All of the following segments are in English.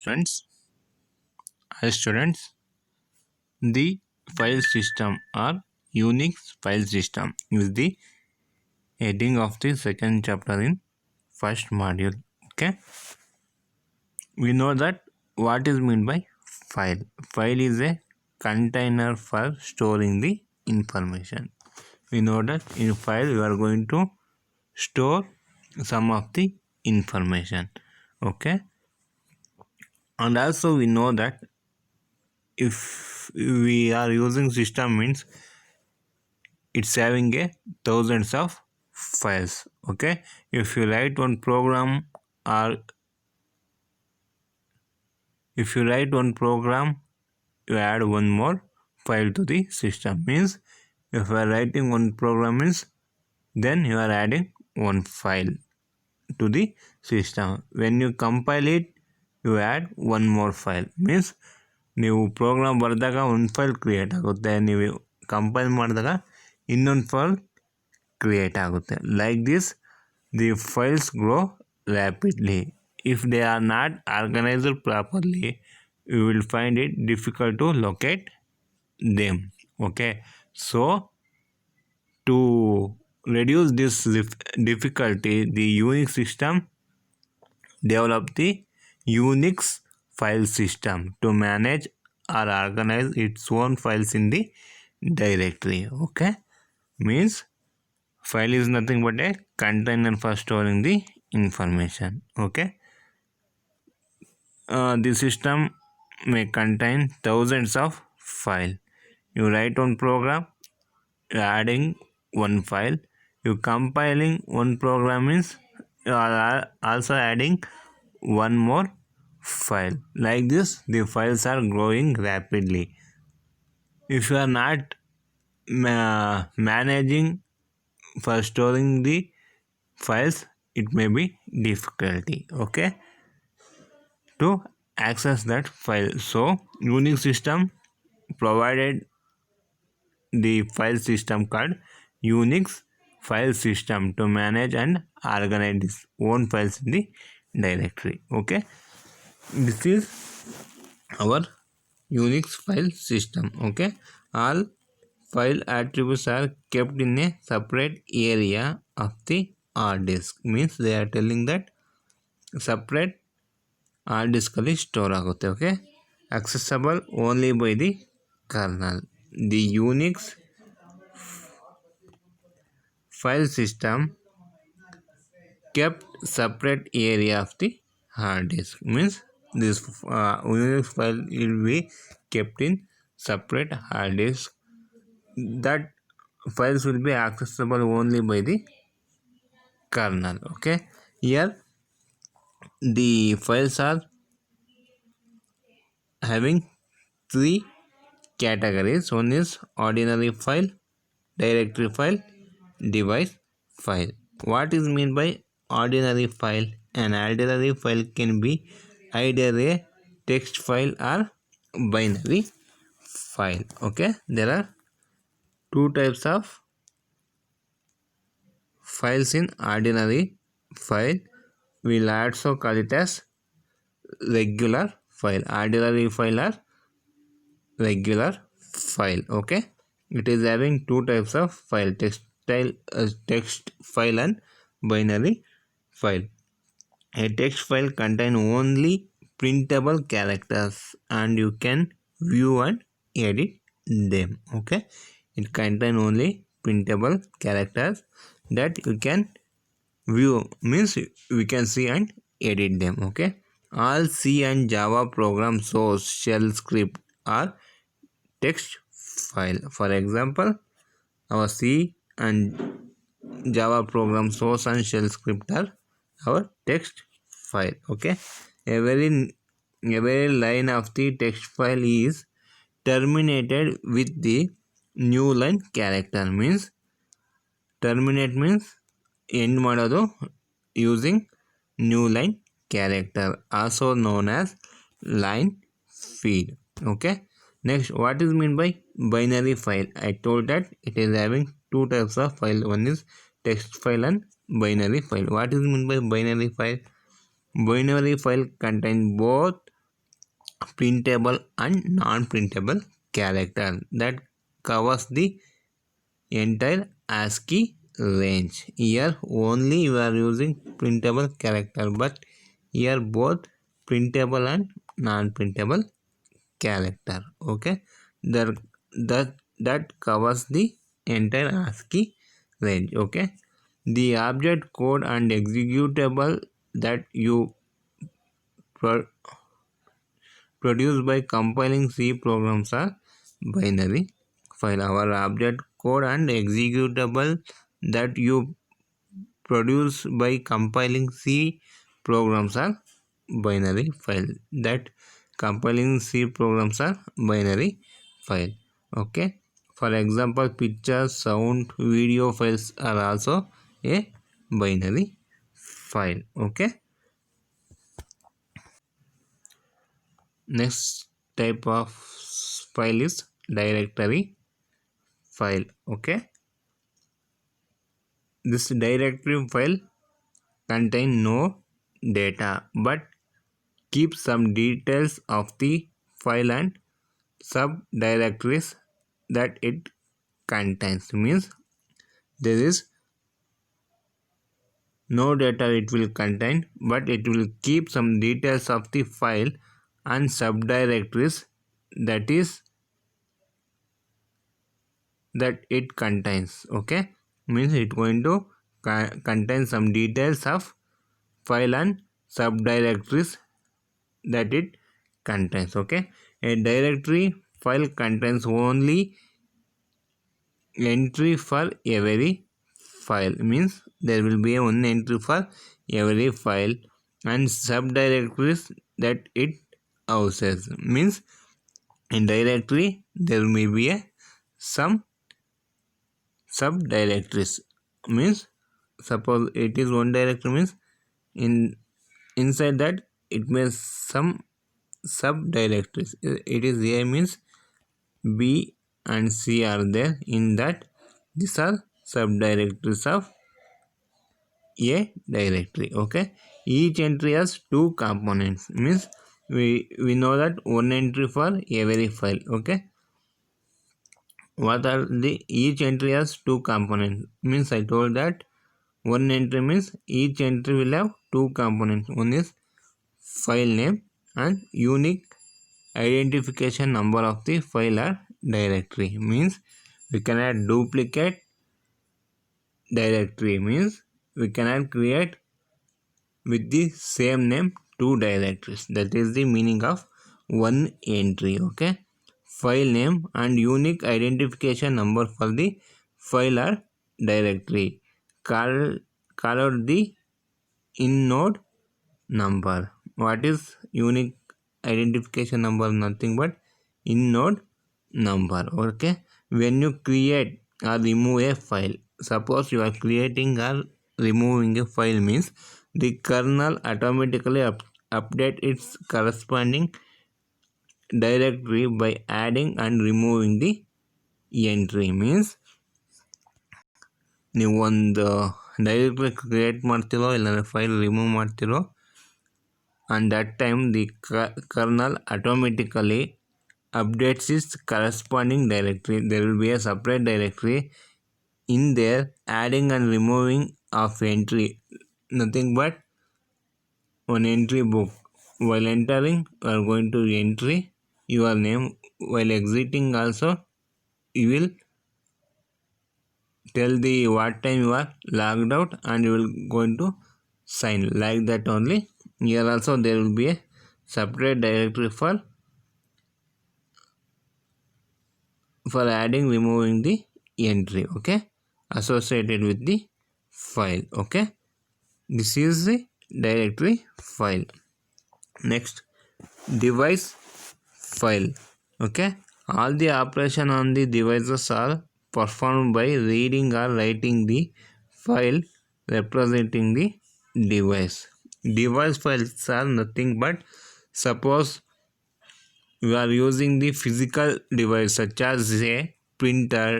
Friends, hi students, the file system or Unix file system is the heading of the second chapter in first module. Okay, we know that what is meant by file. File is a container for storing the information. We know that in file you are going to store some of the information. Okay, and also we know that if we are using system means it's having a thousands of files. Okay, if you write one program or if you write one program, you add one more file to the system. Means if you are writing one program means then you are adding one file to the system. When you compile it, you add one more file. Means ನೀವು program ಬರೆದಾಗ ಒಂದು file create ಆಗುತ್ತೆ, ನೀವು compile ಮಾಡಿದಾಗ ಇನ್ನೊಂದು file create ಆಗುತ್ತೆ. Like this the files grow rapidly. If they are not organized properly, you will find it difficult to locate them. Okay, so to reduce this difficulty, the Unix system developed the Unix file system to manage or organize its own files in the directory. Okay, means file is nothing but a container for storing the information. Okay, the system may contain thousands of files. You write one program, you are adding one file. You compiling one program means you are also adding one more file. Like this, the files are growing rapidly. If you are not managing for storing the files, it may be difficulty. Okay, to access that file. So Unix system provided the file system called Unix file system to manage and organize its own files in the directory. Okay, this is our Unix file system. Okay, all file attributes are kept in a separate area of the hard disk. Means they are telling that separate hard disk ಅಲ್ಲಿ store ಆಗುತ್ತೆ. Okay, accessible only by the kernel. The Unix file system kept separate area of the hard disk. Means this Unix file will be kept in separate hard disk. That files will be accessible only by the kernel. Okay, here the files are having three categories. One is ordinary file, directory file, device file. What is meant by ordinary file? An ordinary file can be either a text file or binary file. Okay, there are two types of files in ordinary file. We'll also call it as regular file. Ordinary file or regular file. Okay, it is having two types of file, text file and binary file. A text file contains only printable characters and you can view and edit them. Okay, it contains only printable characters that you can view, means we can see and edit them. Okay, all C and Java program source shell script are text file. For example, our C and Java program source and shell script are our text file. Okay, every line of the text file is terminated with the new line character. Means terminate means end ಮಾಡೋದು using new line character, also known as line feed. Okay, next, what is meant by binary file? I told that it is having two types of file. One is text file and binary file. What is meant by binary file? Binary file contain both printable and non-printable character. That covers the entire ASCII range. Here only you are using printable character, but here both printable and non-printable character. Okay, that that covers the entire ASCII range. Okay, the object code and executable that you pro- produced by compiling C programs are binary file. Our object code and executable that you produce by compiling C programs are binary file. That compiling C programs are binary file. Okay. For example, picture, sound, video files are also a binary file. Okay. Next type of file is directory file. Okay, this directory file contain no data but keeps some details of the file and subdirectories that it contains. Means there is no data it will contain, but it will keep some details of the file and subdirectories that is that it contains. Okay, means it going to contain some details of file and subdirectories that it contains. Okay, a directory file contains only entry for every file. Means there will be one entry for every file and subdirectories that it houses. Means in directory there may be a some subdirectories. Means suppose it is one directory, means in inside that it means some subdirectories. It is A means B and C are there in that. These are subdirectories of a directory. Okay, each entry has two components. Means we know that one entry for every file. Okay, what are the each entry has two components? Means I told that one entry means each entry will have two components. One is file name and unique identification number of the file or directory. Means we cannot duplicate directory. Means we cannot create with the same name two directories. That is the meaning of one entry. Okay, file name and unique identification number for the file or directory. Call out the inode number. What is unique identification number? Nothing but inode number. Okay, when you create or remove a file, suppose you are creating or removing a file, means the kernel automatically update its corresponding directory by adding and removing the entry. Means ನೀವು ಒಂದು directory create ಮಾಡ್ತಿರೋ ಇಲ್ಲಾಂದರೆ file remove ಮಾಡ್ತಿರೋ, and that time the kernel automatically updates its corresponding directory. There will be a separate directory in there adding and removing of entry, nothing but one entry book. While entering you are going to entry your name, while exiting also you will tell the what time you are logged out and you will going to sign like that only. Here also there will be a separate directory for adding removing the entry. Okay, associated with the file. Okay, this is the directory file. Next, device file. Okay, all the operation on the devices are performed by reading or writing the file representing the device. Device files are nothing but, suppose you are using the physical device such as a printer,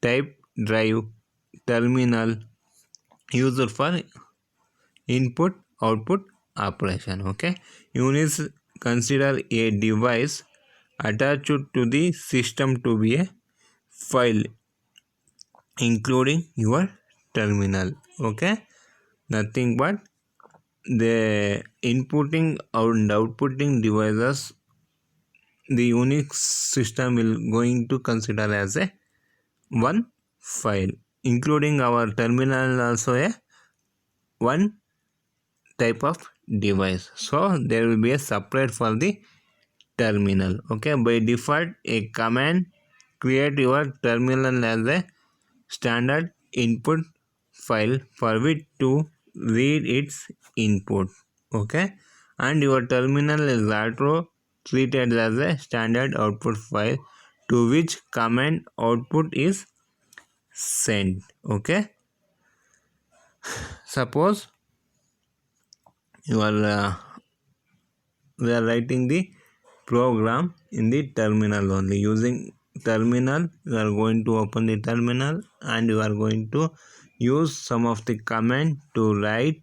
type drive, terminal used for input output operation. Okay, units consider a device attached to the system to be a file, including your terminal. Okay, nothing but the inputting and outputting devices, the Unix system will going to consider as a one file, including our terminal also a one type of device. So there will be a separate for the terminal. Okay, by default a command create your terminal as a standard input file for which to read its input. Okay, and your terminal is also treated as a standard output file to which command output is sent. Okay, suppose you are we are writing the program in the terminal only. Using terminal, you are going to open the terminal and you are going to use some of the command to write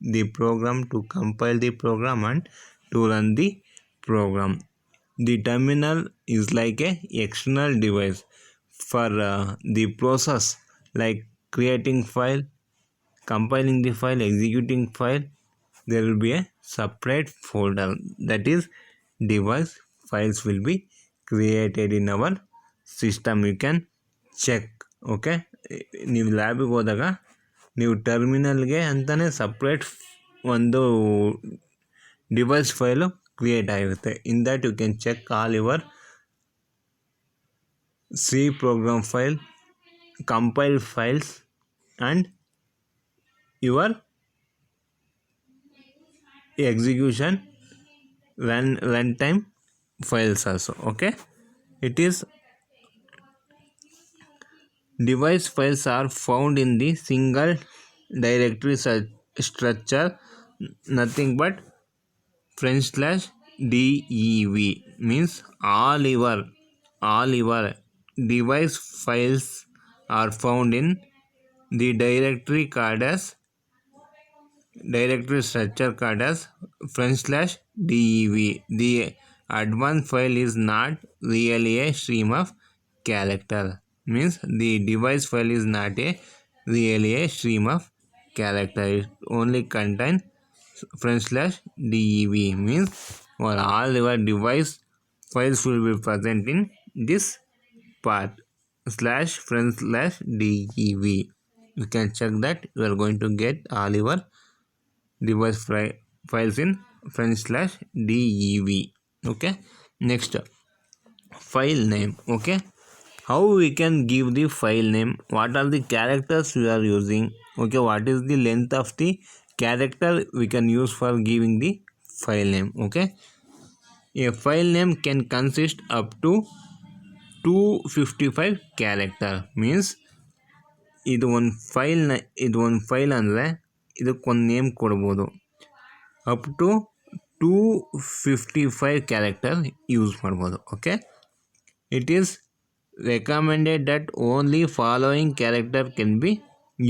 the program, to compile the program and to run the program. The terminal is like a external device for the process like creating file, compiling the file, executing file. There will be a separate folder, that is device files will be created in our system. You can check. Okay, ನೀವು ಲ್ಯಾಬಿಗೆ ಹೋದಾಗ ನೀವು ಟರ್ಮಿನಲ್ಗೆ ಅಂತಲೇ separate ಒಂದು device file create ಆಗಿರುತ್ತೆ. In that you can check all your C program file, compile files and your execution runtime files also. Okay, it is device files are found in the single directory structure, nothing but /dev, means all your device files are found in the directory called as directory structure called as /dev. The advanced file is not really a stream of character, means the device file is not a really a stream of character. It only contain /dev, means for all your device files will be present in this part /dev. You can check that you are going to get all your device files in /dev. Okay, next file name. Okay, how we can give the file name, what are the characters we are using. Okay, what is the length of the character we can use for giving the file name. Okay, a file name can consist up to 255 character, means ಇದು ಒಂದು file ಅಂದರೆ ಇದಕ್ಕೊಂದು name ಕೊಡ್ಬೋದು. Up to 255 character use ಮಾಡ್ಬೋದು. Okay, it is recommended that only following character can be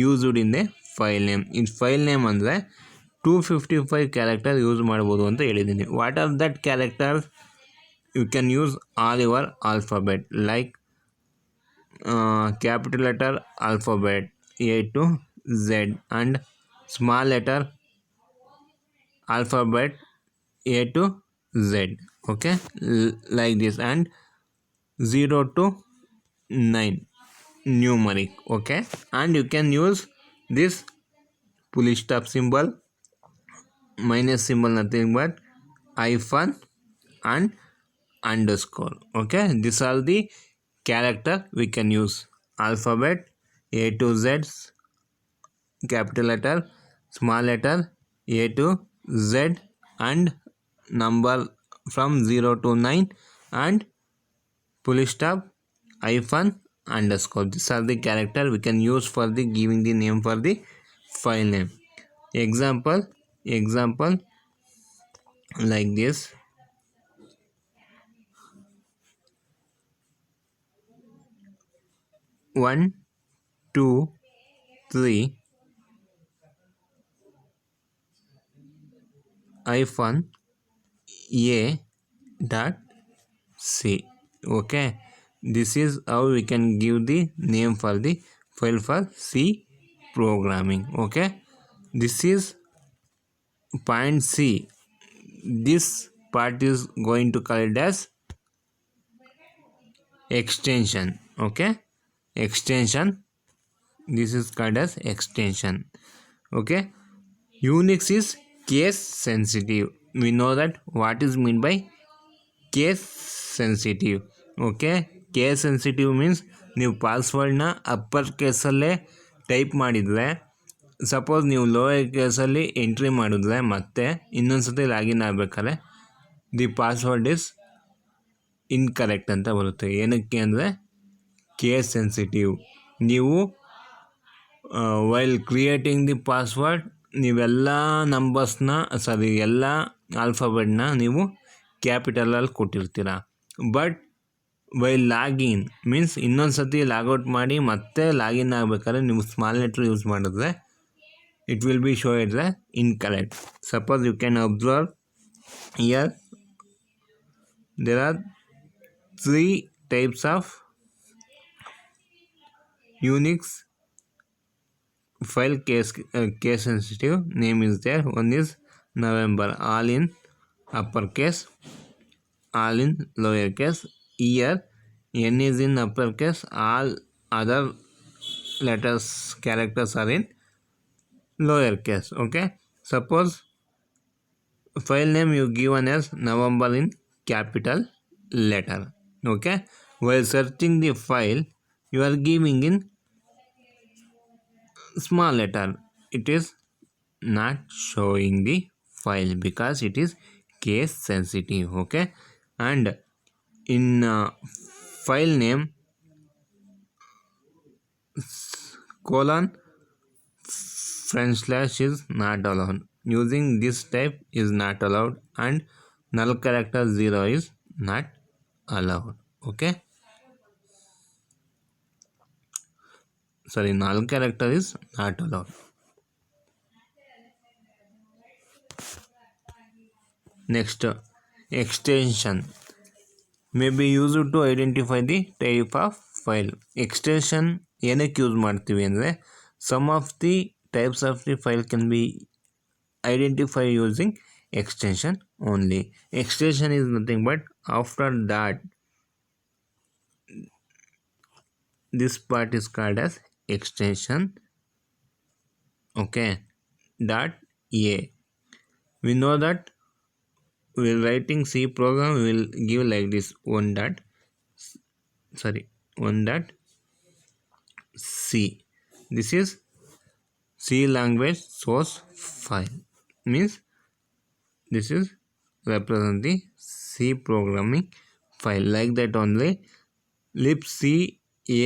used in a file name. In file name ಅಂದರೆ 255 character use ಮಾಡ್ಬೋದು ಅಂತ ಹೇಳಿದ್ದೀನಿ. What are that character? You can use all your alphabet like capital letter alphabet A to Z and small letter alphabet A to Z. Okay, like this, and 0 to 9 numeric. Okay, and you can use this full stop symbol, minus symbol, nothing but hyphen and underscore. Okay, these are the character we can use. Alphabet A to Z, capital letter, small letter A to Z, and number from 0 to 9, and full stop, hyphen, underscore. These are the character we can use for the giving the name for the file name. Example like this. 1 2 3 hyphen a dot c. Okay, this is how we can give the name for the file for C programming. Okay, this is point C. This part is going to call it as extension. Okay, extension, this is called as extension. Okay, Unix is case sensitive. We know that what is meant by case sensitive. Okay, case sensitive means ನೀವು ಪಾಸ್ವರ್ಡ್ನ upper ಕೇಸಲ್ಲೇ type ಮಾಡಿದರೆ, suppose ನೀವು lower ಕೇಸಲ್ಲಿ entry ಮಾಡಿದ್ರೆ ಮತ್ತೆ ಇನ್ನೊಂದ್ಸತಿ login ಆಗಬೇಕಾದ್ರೆ the password is incorrect ಅಂತ ಬರುತ್ತೆ. ಏನಕ್ಕೆ ಅಂದರೆ ಕೇಸ್ ಸೆನ್ಸಿಟಿವ್. ನೀವು ವೈಲ್ ಕ್ರಿಯೇಟಿಂಗ್ ದಿ ಪಾಸ್ವರ್ಡ್ ನೀವೆಲ್ಲ ನಂಬರ್ಸ್ನ ಎಲ್ಲ ಆಲ್ಫಾಬೆಟ್ನ ನೀವು ಕ್ಯಾಪಿಟಲಲ್ಲಿ ಕೊಟ್ಟಿರ್ತೀರ. ಬಟ್ ವೈಲ್ ಲಾಗಿನ್ ಮೀನ್ಸ್ ಇನ್ನೊಂದು ಸತಿ ಲಾಗೌಟ್ ಮಾಡಿ ಮತ್ತೆ ಲಾಗಿನ್ ಆಗಬೇಕಾದ್ರೆ ನೀವು ಸ್ಮಾಲ್ ಲೆಟ್ರ್ ಯೂಸ್ ಮಾಡಿದ್ರೆ it will be show it the incorrect. Suppose you can observe here there are 3 types of Unix file case sensitive name is there. One is November, all in uppercase, all in lowercase. Here N is in uppercase, all other letters characters are in lowercase. Okay, suppose file name you given as November in capital letter. Okay, while searching the file you are giving in small letter, it is not showing the file because it is case sensitive. Okay, and in file name colon / is not allowed. Using this type is not allowed, and null character 0 is not allowed. Okay, sorry, null character is not allowed. Next, extension may be used to identify the type of file. Extension ಏನಕ್ಕೆ use ಮಾಡ್ತೀವಿ ಅಂದರೆ some of the types of the file can be identified using extension only. Extension is nothing but after that this part is called as extension. Okay, dot a. We know that while writing C program we will give like this one dot C. This is C language source file, means this is represent the C programming file. Like that only libc a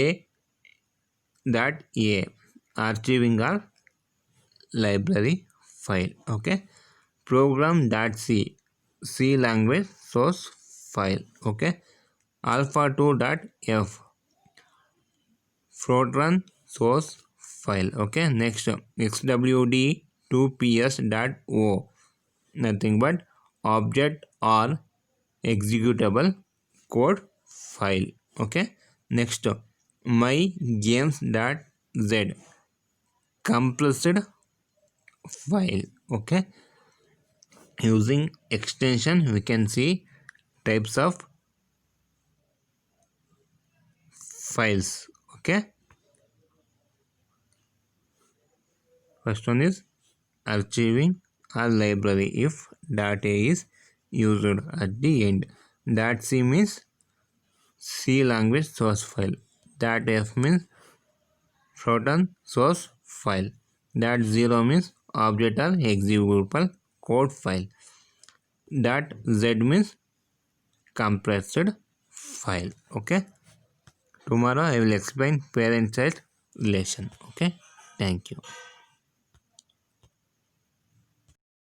dot a archiving or library file. Okay, program.c C language source file. Okay, alpha2.f Fortran source file. Okay, next xwd2ps.o nothing but object or executable code file. Okay, next mygames.z compressed file. Okay, using extension we can see types of files. Okay, first one is archiving or library if .a is used at the end. .c means C language source file. .f means Fortran source file. .0 means object or executable code file. .z means compressed file. Okay, tomorrow I will explain parent child relation. Okay, thank you.